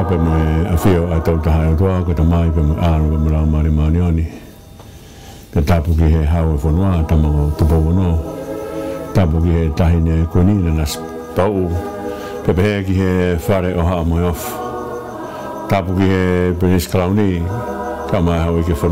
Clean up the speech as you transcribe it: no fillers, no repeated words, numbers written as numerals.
tape mo a fio a tau taha o toa ka tamai pe mo aro pe mo rau mare mani ani ka tapu ki he hau e whanua tamango tupau no tapu ki he tahine koni na nas pau pepe he ki he whare o haa moi off tapu ki he British Crown ka mai hau i ke whanua